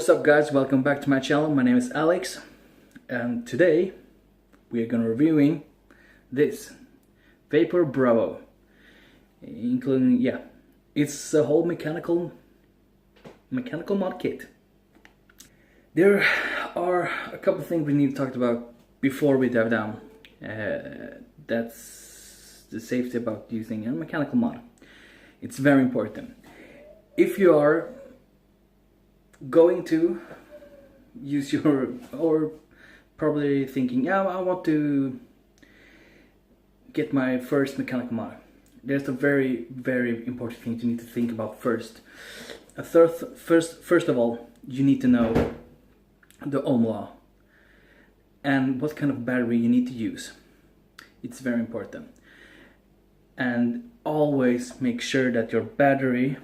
What's up guys, welcome back to my channel. My name is Alex and today we are gonna reviewing this Vapor Bravo, including, it's a whole mechanical mod kit. There are a couple of things we need to talk about before we dive down. That's the safety about using a mechanical mod. It's very important. If you are going to use or probably thinking, yeah, I want to get my first mechanical mod, there's a very important thing you need to think about first. First of all, you need to know the ohm law and what kind of battery you need to use. It's very important. And always make sure that your battery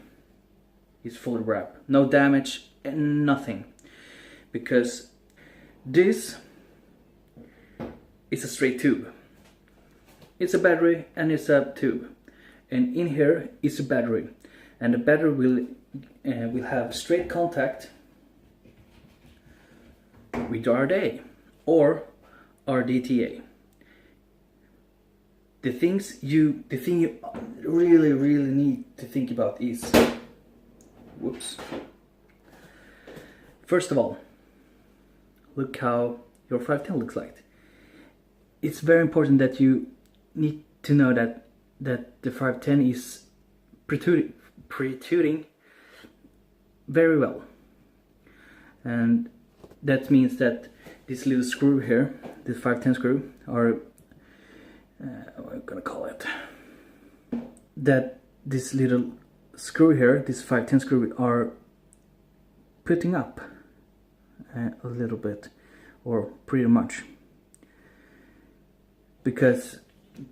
is fully wrapped, no damage and nothing, because this is a straight tube. It's a battery and it's a tube, and in here is a battery, and the battery will have straight contact with RDA or RDTA. The thing you really need to think about is, first of all, look how your 510 looks like. It's very important that you need to know that the 510 is protruding very well, and that means that this little screw here, this 510 screw, or what I'm gonna call it, that this little screw here, this 510 screw, are putting up a little bit, or pretty much, because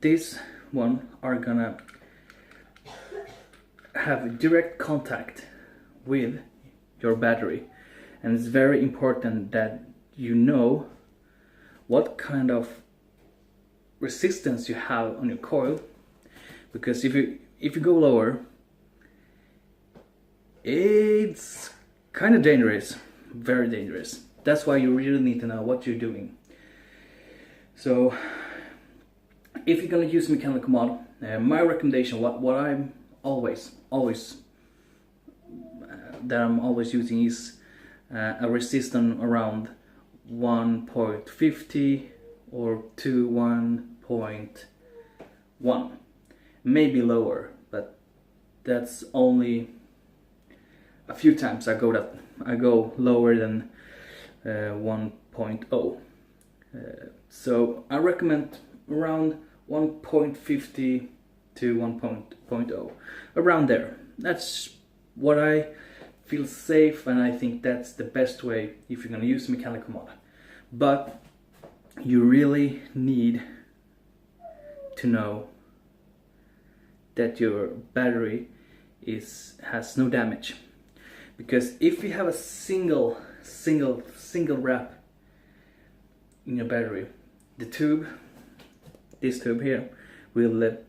this one are gonna have direct contact with your battery, and it's very important that you know what kind of resistance you have on your coil, because if you go lower, it's kind of dangerous, very dangerous. That's why you really need to know what you're doing. So if you're gonna use mechanical mod, my recommendation, what I'm always using is a resistance around 1.50 or to 1.1, maybe lower, but that's only a few times I go lower than 1.0. So I recommend around 1.50 to 1.0, around there. That's what I feel safe, and I think that's the best way if you're gonna use mechanical mod. But you really need to know that your battery has no damage, because if you have a single wrap in your battery, the tube, this tube here, will it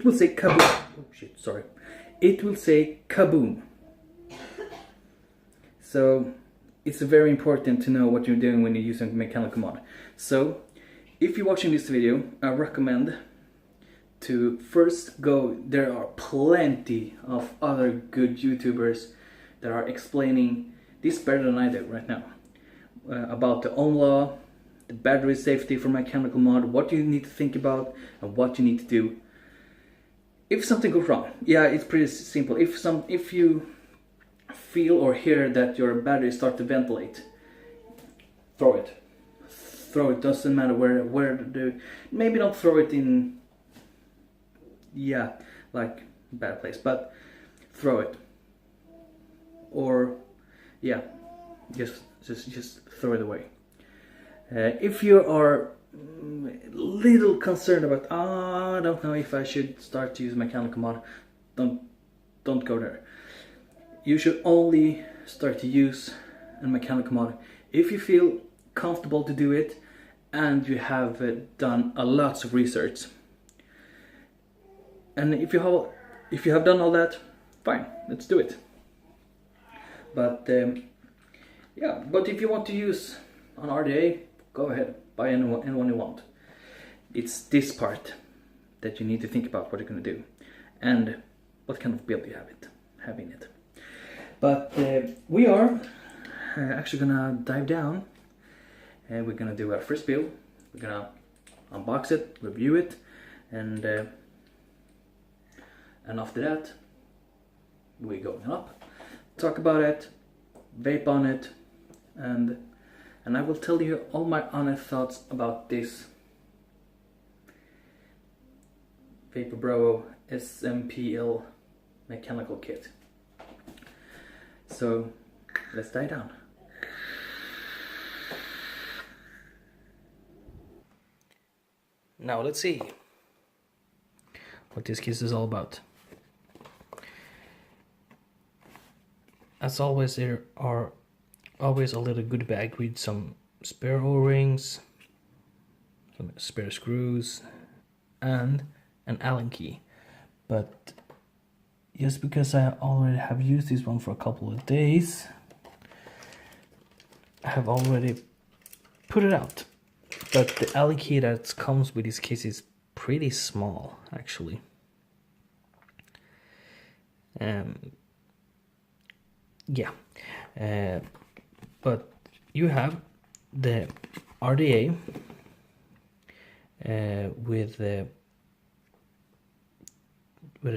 will say kaboom. Oh shit, sorry. It will say kaboom. So it's very important to know what you're doing when you're using mechanical mod. So if you're watching this video, I recommend to first go, there are plenty of other good YouTubers that are explaining this better than I do right now, about the ohm law, the battery safety for mechanical mod, what you need to think about and what you need to do if something goes wrong. Yeah, it's pretty simple. If you feel or hear that your battery start to ventilate, throw it. Doesn't matter where to do. Maybe don't throw it in, like bad place, but throw it. Or just throw it away. If you are little concerned about, I don't know if I should start to use mechanical mod, don't go there. You should only start to use a mechanical mod if you feel comfortable to do it and you have done a lots of research. And if you have done all that, fine, let's do it. But yeah, but if you want to use an RDA, go ahead, buy anyone you want. It's this part that you need to think about what you're going to do and what kind of build you have in it. But we are actually gonna dive down, and we're gonna do our first build. We're gonna unbox it, review it, and after that we're going up, talk about it, vape on it, and I will tell you all my honest thoughts about this Vapor Bro SMPL mechanical kit. So let's dive down. Now let's see what this kit is all about. As always, there are always a little goodie bag with some spare O-rings, some spare screws, and an Allen key. But just because I already have used this one for a couple of days, I have already put it out. But the Allen key that comes with this case is pretty small, actually. Yeah, but you have the RDA with a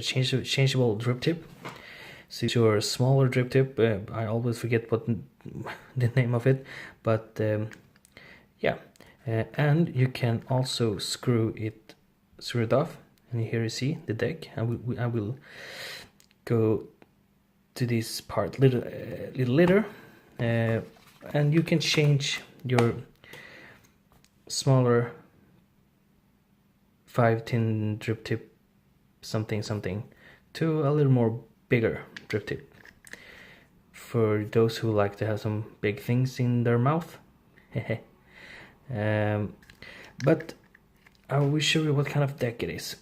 changeable drip tip. So it's your smaller drip tip. I always forget what the name of it, but yeah, and you can also screw it off. And here you see the deck. I will go to this part little later, and you can change your smaller 5-tin drip tip something to a little more bigger drip tip for those who like to have some big things in their mouth. But I will show you what kind of deck it is.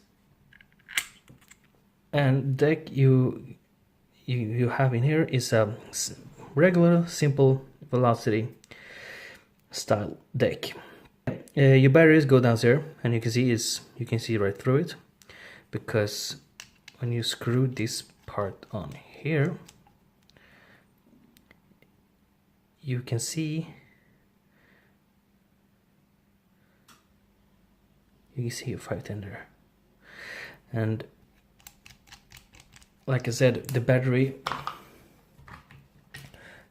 And deck you have in here is a regular simple velocity style deck. Your batteries go down there, and you can see right through it, because when you screw this part on here, you can see a 510 there. And like I said, the battery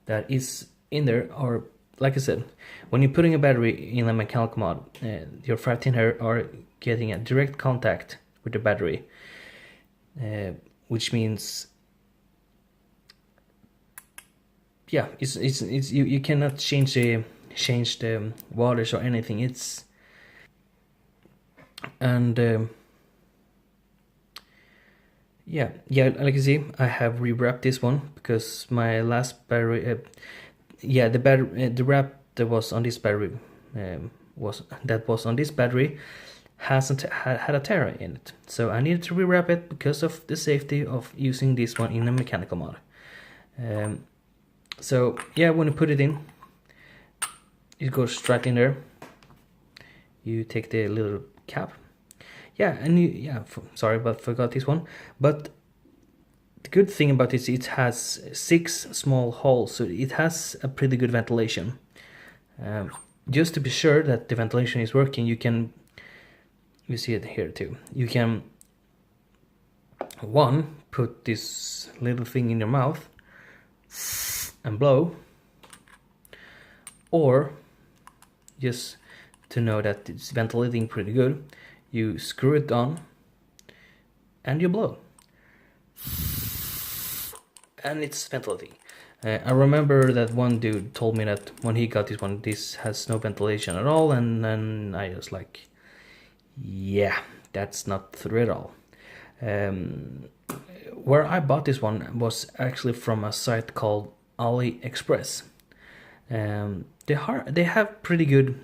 that is in there, or like I said, when you're putting a battery in a mechanical mod, your 510 are getting a direct contact with the battery, which means, yeah, it's you cannot change the wattage or anything. Yeah, like you see, I have rewrapped this one because my last battery, the wrap that was on this battery was on this battery had a tear in it, so I needed to rewrap it because of the safety of using this one in a mechanical mod. So yeah, when you put it in, it goes straight in there. You take the little cap. Yeah, and sorry, but forgot this one. But the good thing about this, it has 6 small holes, so it has a pretty good ventilation. Just to be sure that the ventilation is working, you see it here too. You can put this little thing in your mouth and blow, or just to know that it's ventilating pretty good, you screw it on and you blow, and it's ventilating. I remember that one dude told me that when he got this one, this has no ventilation at all, and then I was like, yeah, that's not true at all. Where I bought this one was actually from a site called AliExpress. They have pretty good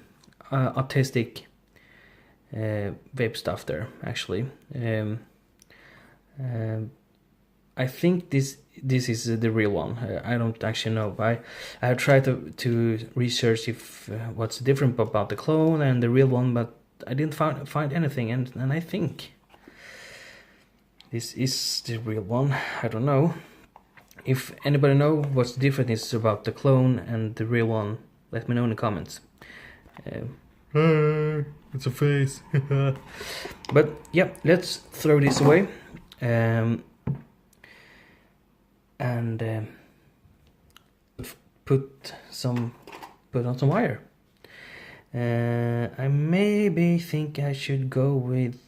autistic vape stuff there, actually. I think this is the real one. I don't actually know. I have tried to research if what's different about the clone and the real one, but I didn't find anything. And I think this is the real one. I don't know. If anybody know what's the difference about the clone and the real one, let me know in the comments. It's a face. But yeah, let's throw this away. And put on some wire. I maybe think I should go with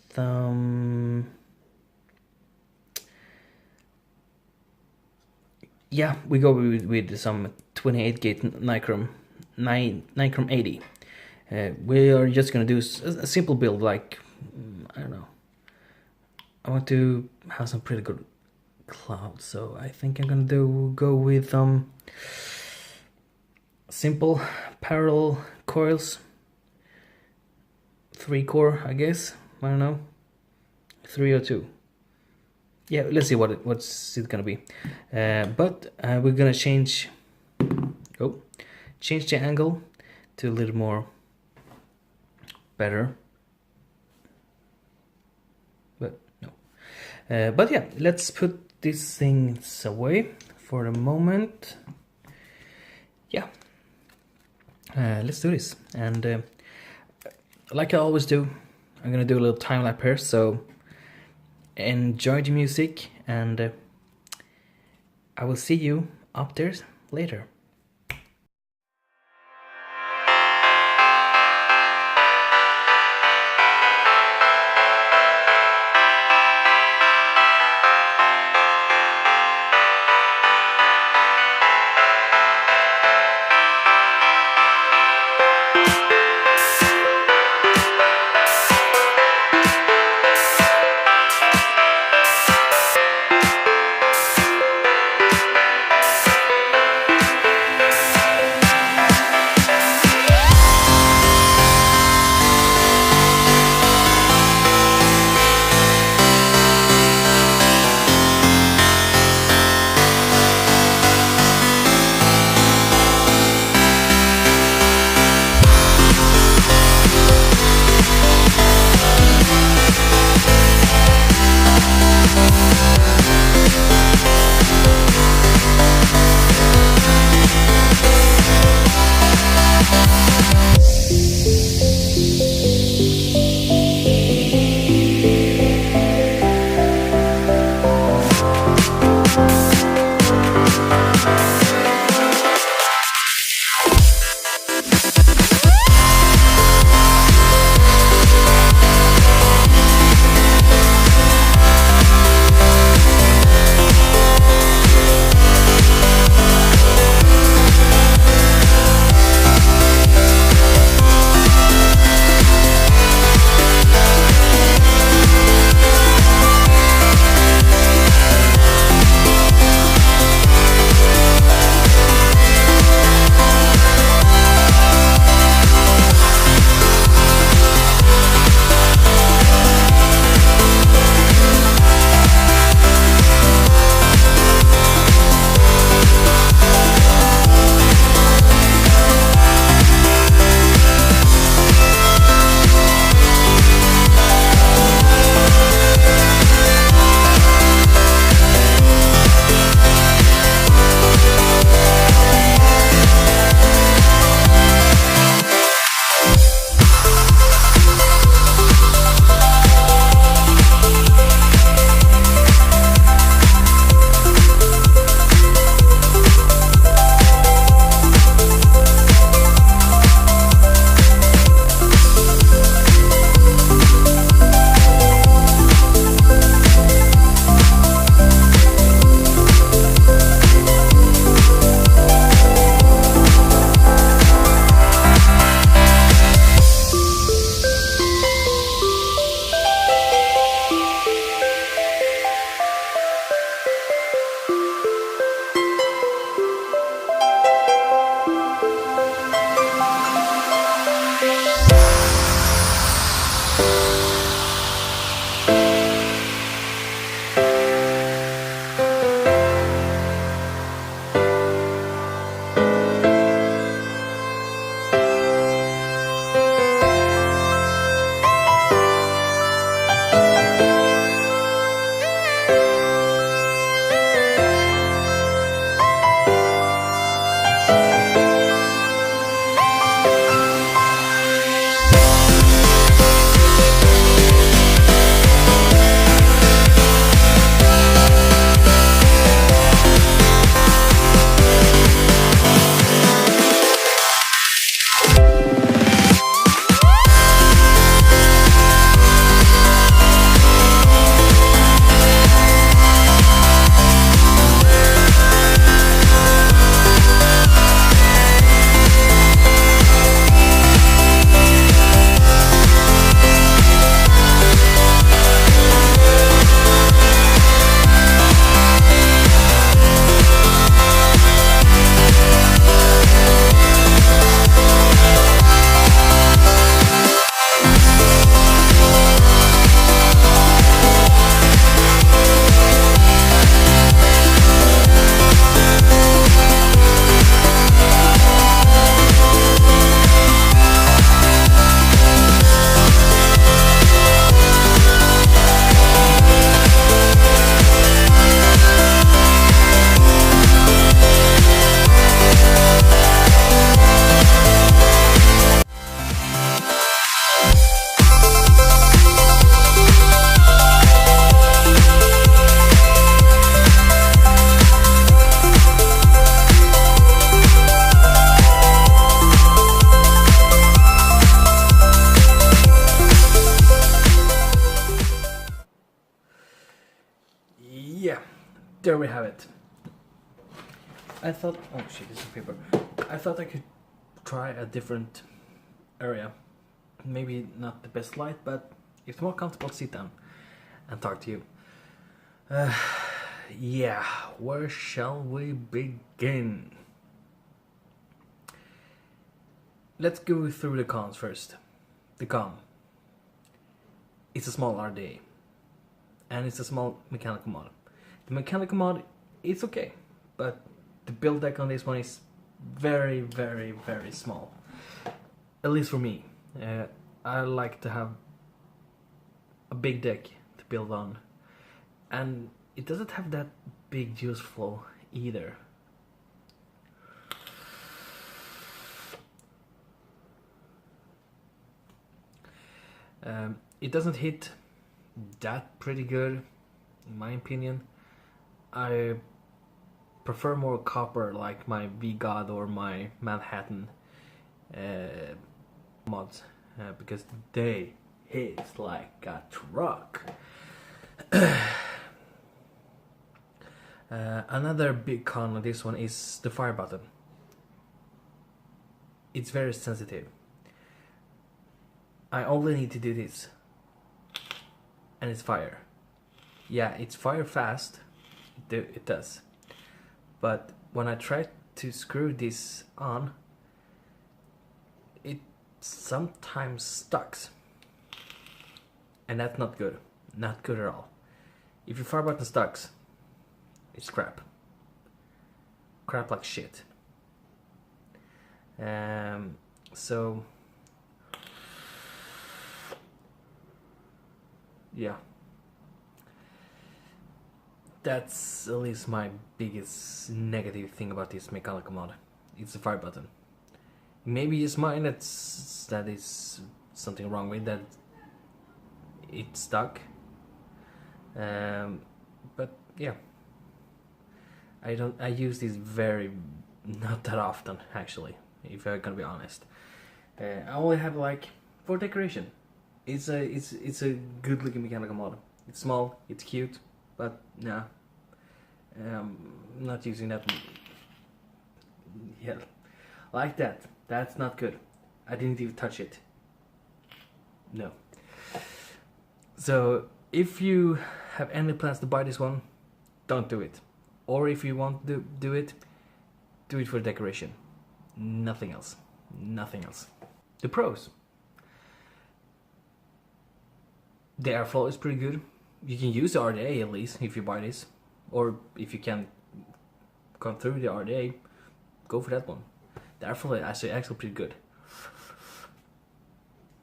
yeah, we go with some 28 gate Nichrome 80. We are just gonna do a simple build, like I don't know. I want to have some pretty good clouds, so I think I'm gonna go with simple parallel coils, 3 core, I guess. I don't know, 3 or 2. Yeah, let's see what's it gonna be. But we're gonna change the angle to a little more better. But no. But yeah, let's put these things away for the moment. Yeah, let's do this. And like I always do, I'm gonna do a little time lapse here. So enjoy the music, and I will see you up there later. there we have it. I thought, oh shit, this is paper. I thought I could try a different area. Maybe not the best light, but it's more comfortable to sit down and talk to you. Yeah, where shall we begin? Let's go through the cons first. The con. It's a small RDA. And it's a small mechanical mod. The mechanical mod, it's okay. But the build deck on this one is very, very, very small. At least for me. I like to have a big deck to build on. And it doesn't have that big juice flow either. It doesn't hit that pretty good, in my opinion. I prefer more copper, like my V-God or my Manhattan mods, because they hit like a truck. Another big con of this one is the fire button. It's very sensitive. I only need to do this, and it's fire. Yeah, it's fire fast, it does. But when I try to screw this on, it sometimes stucks. And that's not good. Not good at all. If your fire button stucks, it's crap. Crap like shit. So yeah, that's at least my biggest negative thing about this mechanical mod. It's the fire button. Maybe it's mine that is something wrong with that. It's stuck. But yeah, I use this not that often actually, if I'm gonna be honest. I only have like for decoration. It's a good looking mechanical mod. It's small, it's cute, but nah, not using that. Yeah, like that. That's not good. I didn't even touch it. No. So if you have any plans to buy this one, don't do it. Or if you want to do it for decoration. Nothing else. Nothing else. The pros. The airflow is pretty good. You can use the RDA at least if you buy this. Or if you can come through the RDA, go for that one. The airflow is actually pretty good.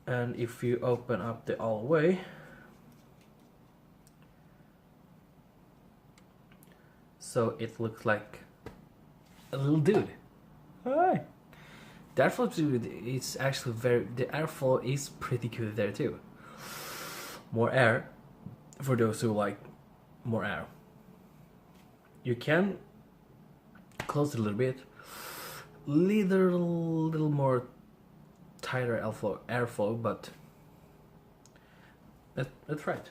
And if you open up the all the way, so it looks like a little dude. Hi. The airflow is actually the airflow is pretty good there too. More air for those who like more air. You can close it a little bit, little more tighter airflow, but that's right.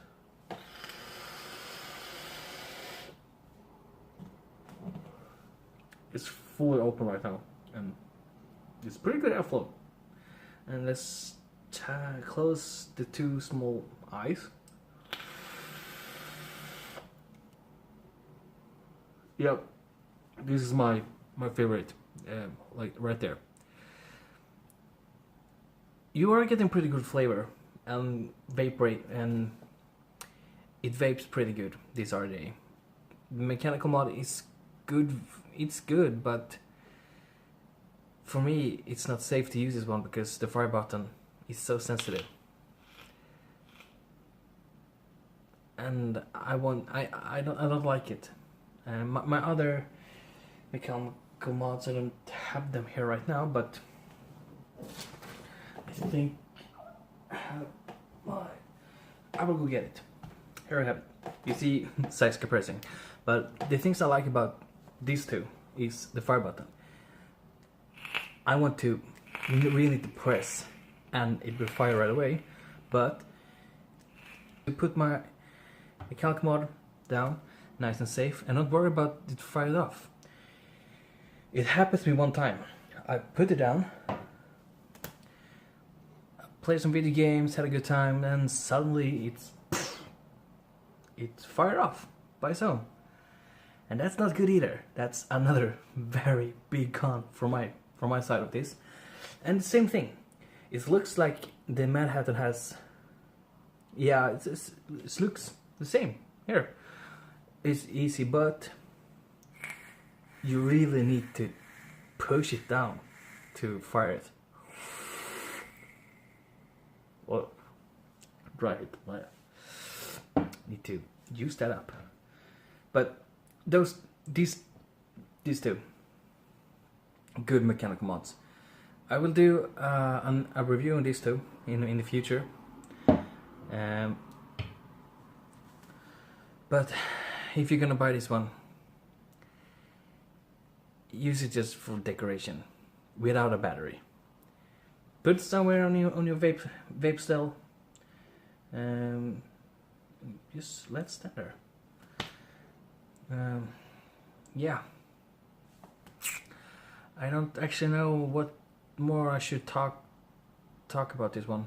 It's fully open right now, and it's pretty good airflow. And let's close the two small eyes. Yep, this is my favorite, like right there. You are getting pretty good flavor and vaporate, and it vapes pretty good. This RDA. The mechanical mod is good. It's good, but for me, it's not safe to use this one because the fire button is so sensitive. And I don't like it. My other mechanical mods, I don't have them here right now, but I think I will go get it. Here I have it. You see size compressing, but the things I like about these two is the fire button. I want to really need to press and it will fire right away, but to put my mechanical mod down nice and safe, and not worry about it fired off. It happened to me one time. I put it down, played some video games, had a good time, and suddenly it's fired off by its own. And that's not good either. That's another very big con from my side of this. And the same thing. It looks like the Manhattan has... Yeah, it looks the same. Here. It's easy, but you really need to push it down to fire it. Well, right. Need to use that up. But these two good mechanical mods. I will do a review on these two in the future. But if you're gonna buy this one, use it just for decoration, without a battery. Put it somewhere on your vape still. Just let it stand there. Yeah. I don't actually know what more I should talk about this one.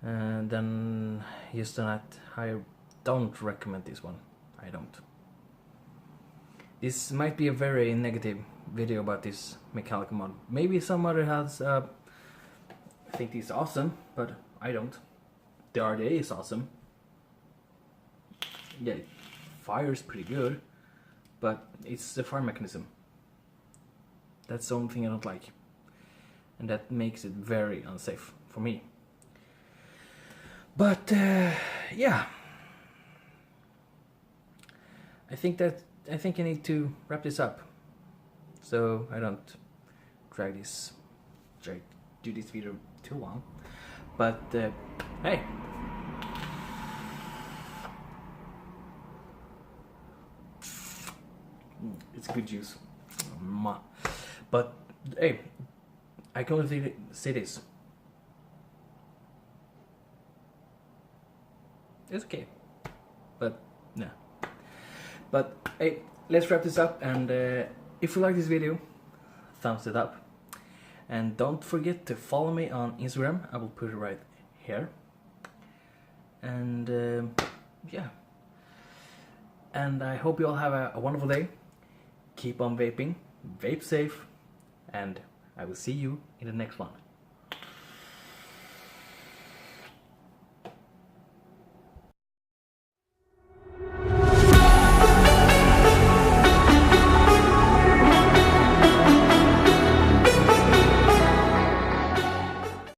Then just that I don't recommend this one. I don't. This might be a very negative video about this mechanical mod. Maybe some other has think this is awesome, but I don't. The RDA is awesome. Yeah, it fires pretty good, but it's the fire mechanism. That's the only thing I don't like, and that makes it very unsafe for me. But yeah, I think I need to wrap this up, so I don't do this video too long. But hey, it's good juice. But hey, I can only say this. It's okay, but no. But hey, let's wrap this up, and if you like this video, thumbs it up. And don't forget to follow me on Instagram. I will put it right here. And yeah. And I hope you all have a wonderful day. Keep on vaping, vape safe, and I will see you in the next one.